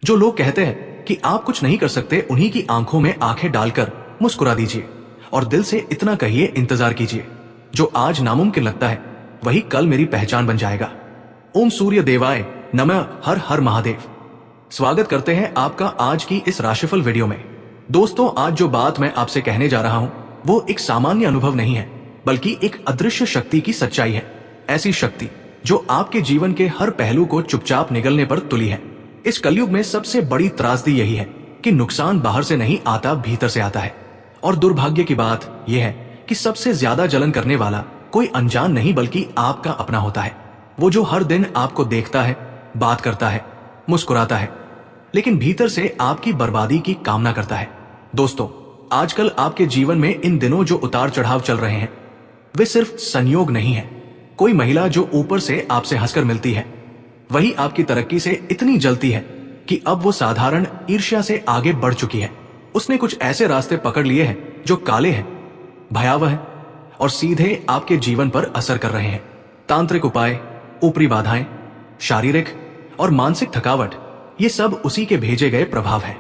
जो लोग कहते हैं कि आप कुछ नहीं कर सकते, उन्हीं की आंखों में आंखें डालकर मुस्कुरा दीजिए और दिल से इतना कहिए, इंतजार कीजिए, जो आज नामुमकिन लगता है वही कल मेरी पहचान बन जाएगा। ओम सूर्य देवाय नमः। हर हर महादेव। स्वागत करते हैं आपका आज की इस राशिफल वीडियो में। दोस्तों, आज जो बात मैं आपसे कहने जा रहा हूं वो एक सामान्य अनुभव नहीं है, बल्कि एक अदृश्य शक्ति की सच्चाई है। ऐसी शक्ति जो आपके जीवन के हर पहलू को चुपचाप निगलने पर तुली है। इस कलयुग में सबसे बड़ी त्रासदी यही है कि नुकसान बाहर से नहीं आता, भीतर से आता है। और दुर्भाग्य की बात यह है कि सबसे ज्यादा जलन करने वाला कोई अनजान नहीं बल्कि आपका अपना होता है। वो जो हर दिन आपको देखता है, बात करता है, मुस्कुराता है, लेकिन भीतर से आपकी बर्बादी की कामना करता है। दोस्तों, आजकल आपके जीवन में इन दिनों जो उतार चढ़ाव चल रहे हैं वे सिर्फ संयोग नहीं है। कोई महिला जो ऊपर से आपसे हंसकर मिलती है वही आपकी तरक्की से इतनी जलती है कि अब वो साधारण ईर्ष्या से आगे बढ़ चुकी है। उसने कुछ ऐसे रास्ते पकड़ लिए हैं जो काले हैं, भयावह हैं और सीधे आपके जीवन पर असर कर रहे हैं। तांत्रिक उपाय, ऊपरी बाधाएं, शारीरिक और मानसिक थकावट, ये सब उसी के भेजे गए प्रभाव हैं।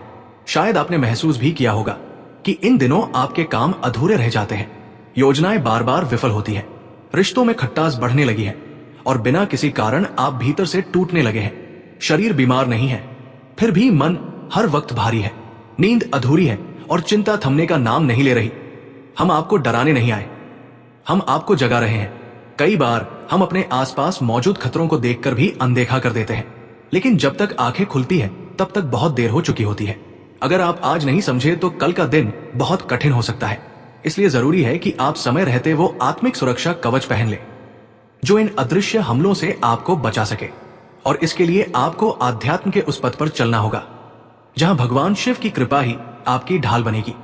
शायद आपने महसूस भी किया होगा कि इन दिनों आपके काम अधूरे रह जाते हैं, योजनाएं बार बार विफल होती हैं, रिश्तों में खट्टास बढ़ने लगी है और बिना किसी कारण आप भीतर से टूटने लगे हैं। शरीर बीमार नहीं है, फिर भी मन हर वक्त भारी है, नींद अधूरी है और चिंता थमने का नाम नहीं ले रही। हम आपको डराने नहीं आए, हम आपको जगा रहे हैं। कई बार हम अपने आसपास मौजूद खतरों को देखकर भी अनदेखा कर देते हैं, लेकिन जब तक आंखें खुलती है तब तक बहुत देर हो चुकी होती है। अगर आप आज नहीं समझे तो कल का दिन बहुत कठिन हो सकता है। इसलिए जरूरी है कि आप समय रहते वो आत्मिक सुरक्षा कवच पहन ले जो इन अदृश्य हमलों से आपको बचा सके। और इसके लिए आपको आध्यात्म के उस पथ पर चलना होगा जहां भगवान शिव की कृपा ही आपकी ढाल बनेगी।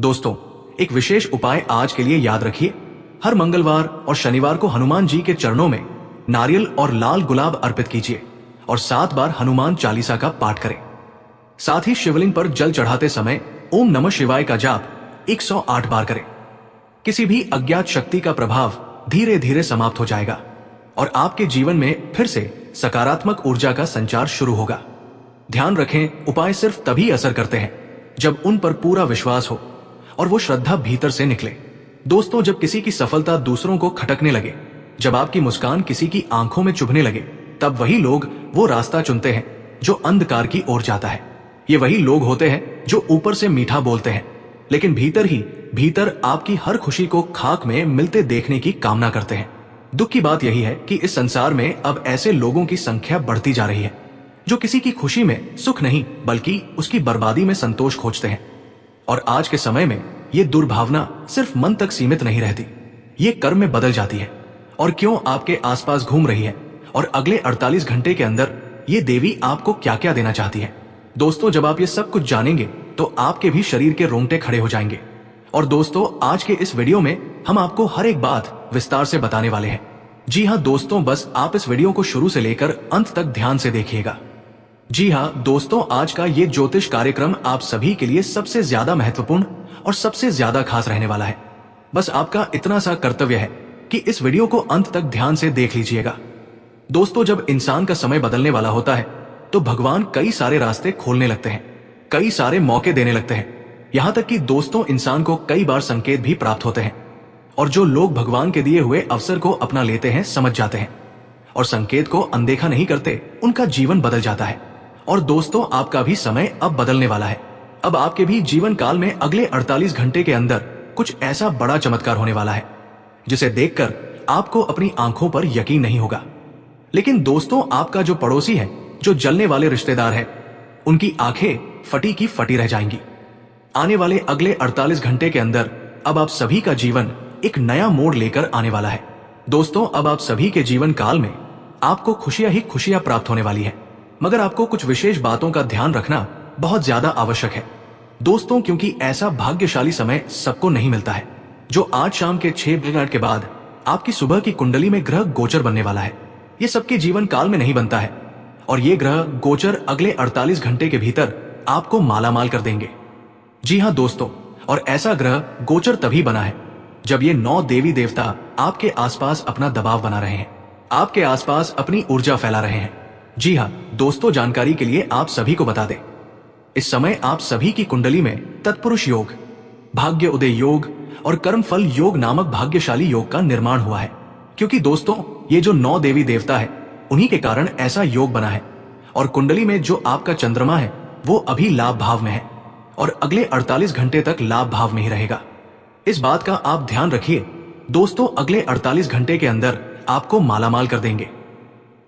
दोस्तों, एक विशेष उपाय आज के लिए याद रखिए। हर मंगलवार और शनिवार को हनुमान जी के चरणों में नारियल और लाल गुलाब अर्पित कीजिए और 7 बार हनुमान चालीसा का पाठ करें। साथ ही शिवलिंग पर जल चढ़ाते समय ओम नमः शिवाय का जाप 108 बार करें। किसी भी अज्ञात शक्ति का प्रभाव धीरे धीरे समाप्त हो जाएगा और आपके जीवन में फिर से सकारात्मक ऊर्जा का संचार शुरू होगा। ध्यान रखें, उपाय सिर्फ तभी असर करते हैं जब उन पर पूरा विश्वास हो और वो श्रद्धा भीतर से निकले। दोस्तों, जब किसी की सफलता दूसरों को खटकने लगे, जब आपकी मुस्कान किसी की आंखों में चुभने लगे, तब वही लोग वो रास्ता चुनते हैं जो अंधकार की ओर जाता है। ये वही लोग होते हैं जो ऊपर से मीठा बोलते हैं लेकिन भीतर आपकी हर खुशी को खाक में मिलते देखने की कामना करते हैं। दुख की बात यही है कि इस संसार में अब ऐसे लोगों की संख्या बढ़ती जा रही है जो किसी की खुशी में सुख नहीं बल्कि उसकी बर्बादी में संतोष खोजते हैं। और आज के समय में ये दुर्भावना सिर्फ मन तक सीमित नहीं रहती, ये कर्म में बदल जाती है और क्यों आपके आसपास घूम रही है और अगले 48 घंटे के अंदर ये देवी आपको क्या क्या देना चाहती है। दोस्तों, जब आप ये सब कुछ जानेंगे तो आपके भी शरीर के रोंगटे खड़े हो जाएंगे। और दोस्तों, आज के इस वीडियो में हम आपको हर एक बात विस्तार से बताने वाले हैं। जी हाँ दोस्तों, बस आप इस वीडियो को शुरू से लेकर अंत तक ध्यान से देखिएगा। जी हाँ दोस्तों, आज का ये ज्योतिष कार्यक्रम आप सभी के लिए सबसे ज्यादा महत्वपूर्ण और सबसे ज्यादा खास रहने वाला है। बस आपका इतना सा कर्तव्य है कि इस वीडियो को अंत तक ध्यान से देख लीजिएगा। दोस्तों, जब इंसान का समय बदलने वाला होता है तो भगवान कई सारे रास्ते खोलने लगते हैं, कई सारे मौके देने लगते हैं। यहां तक कि दोस्तों, इंसान को कई बार संकेत भी प्राप्त होते हैं और जो लोग भगवान के दिए हुए अवसर को अपना लेते हैं, समझ जाते हैं और संकेत को अनदेखा नहीं करते, उनका जीवन बदल जाता है। और दोस्तों, आपका भी समय अब बदलने वाला है। अब आपके भी जीवन काल में अगले 48 घंटे के अंदर कुछ ऐसा बड़ा चमत्कार होने वाला है जिसे देखकर आपको अपनी आंखों पर यकीन नहीं होगा। लेकिन दोस्तों, आपका जो पड़ोसी है, जो जलने वाले रिश्तेदार है, उनकी आंखें फटी की फटी रह जाएंगी। आने वाले अगले 48 घंटे के अंदर अब आप सभी का जीवन एक नया मोड़ लेकर आने वाला है। दोस्तों, अब आप सभी के जीवन काल में आपको खुशियां ही खुशियां प्राप्त होने वाली है, मगर आपको कुछ विशेष बातों का ध्यान रखना बहुत ज्यादा आवश्यक है दोस्तों, क्योंकि ऐसा भाग्यशाली समय सबको नहीं मिलता है जो आज शाम के 6 मिनट के बाद आपकी सुबह की कुंडली में ग्रह गोचर बनने वाला है। ये सबके जीवन काल में नहीं बनता है और ये ग्रह गोचर अगले 48 घंटे के भीतर आपको मालामाल कर देंगे। जी हाँ दोस्तों, और ऐसा ग्रह गोचर तभी बना है जब ये 9 देवी देवता आपके आसपास अपना दबाव बना रहे हैं, आपके आसपास अपनी ऊर्जा फैला रहे हैं। जी हाँ दोस्तों, जानकारी के लिए आप सभी को बता दें, इस समय आप सभी की कुंडली में तत्पुरुष योग, भाग्य उदय योग और कर्मफल योग नामक भाग्यशाली योग का निर्माण हुआ है। क्योंकि दोस्तों ये जो 9 देवी देवता है उन्हीं के कारण ऐसा योग बना है। और कुंडली में जो आपका चंद्रमा है वो अभी लाभ भाव में है और अगले 48 घंटे तक लाभ भाव में ही रहेगा। इस बात का आप ध्यान रखिए दोस्तों, अगले 48 घंटे के अंदर आपको मालामाल कर देंगे।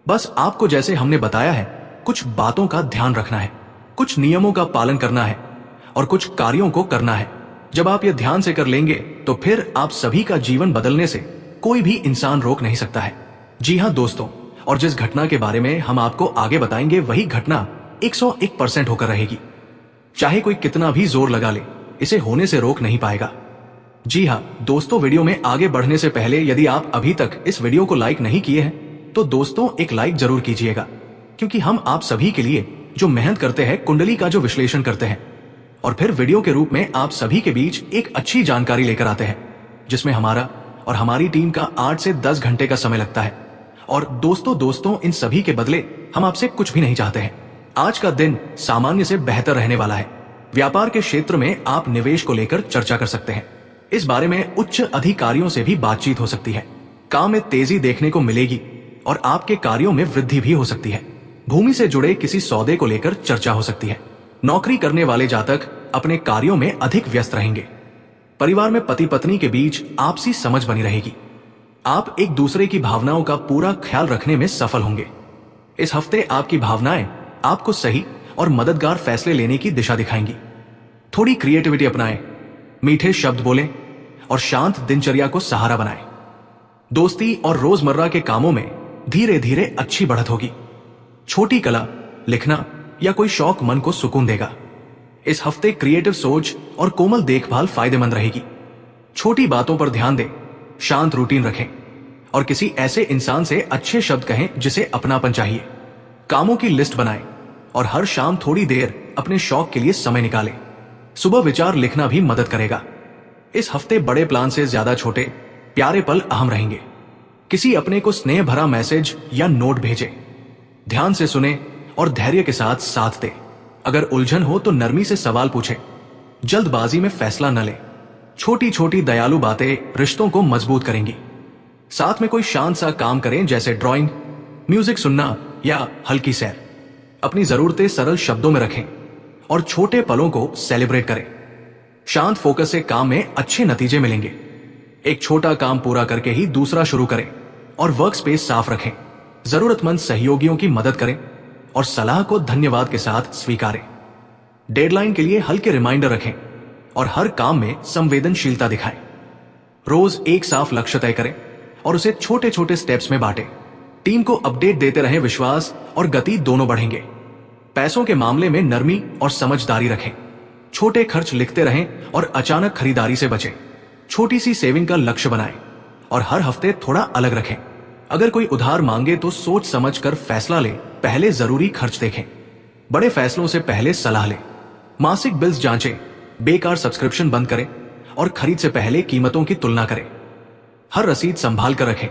बस आपको जैसे हमने बताया है कुछ बातों का ध्यान रखना है, कुछ नियमों का पालन करना है और कुछ कार्यों को करना है। जब आप ये ध्यान से कर लेंगे तो फिर आप सभी का जीवन बदलने से कोई भी इंसान रोक नहीं सकता है। जी हाँ दोस्तों, और जिस घटना के बारे में हम आपको आगे बताएंगे वही घटना 101% होकर रहेगी। चाहे कोई कितना भी जोर लगा ले, इसे होने से रोक नहीं पाएगा। जी हाँ दोस्तों, वीडियो में आगे बढ़ने से पहले यदि आप अभी तक इस वीडियो को लाइक नहीं किए हैं तो दोस्तों एक लाइक जरूर कीजिएगा, क्योंकि हम आप सभी के लिए जो मेहनत करते हैं, कुंडली का जो विश्लेषण करते हैं और फिर वीडियो के रूप में आप सभी के बीच एक अच्छी जानकारी लेकर आते हैं, जिसमें हमारा और हमारी टीम का 8 से 10 घंटे का समय लगता है। और दोस्तों इन सभी के बदले हम आपसे कुछ भी नहीं चाहते हैं। आज का दिन सामान्य से बेहतर रहने वाला है। व्यापार के क्षेत्र में आप निवेश को लेकर चर्चा कर सकते हैं। इस बारे में उच्च अधिकारियों से भी बातचीत हो सकती है। काम में तेजी देखने को मिलेगी और आपके कार्यों में वृद्धि भी हो सकती है। भूमि से जुड़े किसी सौदे को लेकर चर्चा हो सकती है। नौकरी करने वाले जातक अपने कार्यों में अधिक व्यस्त रहेंगे। परिवार में पति पत्नी के बीच आपसी समझ बनी रहेगी। आप एक दूसरे की भावनाओं का पूरा ख्याल रखने में सफल होंगे। इस हफ्ते आपकी भावनाएं आपको सही और मददगार फैसले लेने की दिशा दिखाएंगी। थोड़ी क्रिएटिविटी अपनाएं, मीठे शब्द बोलें और शांत दिनचर्या को सहारा बनाएं। दोस्ती और रोजमर्रा के कामों में धीरे धीरे अच्छी बढ़त होगी। छोटी कला, लिखना या कोई शौक मन को सुकून देगा। इस हफ्ते क्रिएटिव सोच और कोमल देखभाल फायदेमंद रहेगी। छोटी बातों पर ध्यान दें, शांत रूटीन रखें और किसी ऐसे इंसान से अच्छे शब्द कहें जिसे अपनापन चाहिए। कामों की लिस्ट बनाएं और हर शाम थोड़ी देर अपने शौक के लिए समय निकालें। सुबह विचार लिखना भी मदद करेगा। इस हफ्ते बड़े प्लान से ज्यादा छोटे प्यारे पल अहम रहेंगे। किसी अपने को स्नेह भरा मैसेज या नोट भेजें। ध्यान से सुने और धैर्य के साथ साथ दे। अगर उलझन हो तो नरमी से सवाल पूछें। जल्दबाजी में फैसला न लें। छोटी छोटी दयालु बातें रिश्तों को मजबूत करेंगी। साथ में कोई शांत सा काम करें, जैसे ड्राइंग, म्यूजिक सुनना या हल्की सैर। अपनी जरूरतें सरल शब्दों में रखें और छोटे पलों को सेलिब्रेट करें। शांत फोकस से काम में अच्छे नतीजे मिलेंगे। एक छोटा काम पूरा करके ही दूसरा शुरू करें और वर्क स्पेस साफ रखें। जरूरतमंद सहयोगियों की मदद करें और सलाह को धन्यवाद के साथ स्वीकारें। डेडलाइन के लिए हल्के रिमाइंडर रखें और हर काम में संवेदनशीलता दिखाएं। रोज एक साफ लक्ष्य तय करें और उसे छोटे छोटे स्टेप्स में बांटें। टीम को अपडेट देते रहें। विश्वास और गति दोनों बढ़ेंगे। पैसों के मामले में नरमी और समझदारी रखें। छोटे खर्च लिखते रहें और अचानक खरीदारी से बचें। छोटी सी सेविंग का लक्ष्य बनाएं और हर हफ्ते थोड़ा अलग रखें। अगर कोई उधार मांगे तो सोच समझकर फैसला लें। पहले जरूरी खर्च देखें। बड़े फैसलों से पहले सलाह लें। मासिक बिल्स जांचें। बेकार सब्सक्रिप्शन बंद करें और खरीद से पहले कीमतों की तुलना करें। हर रसीद संभाल कर रखें।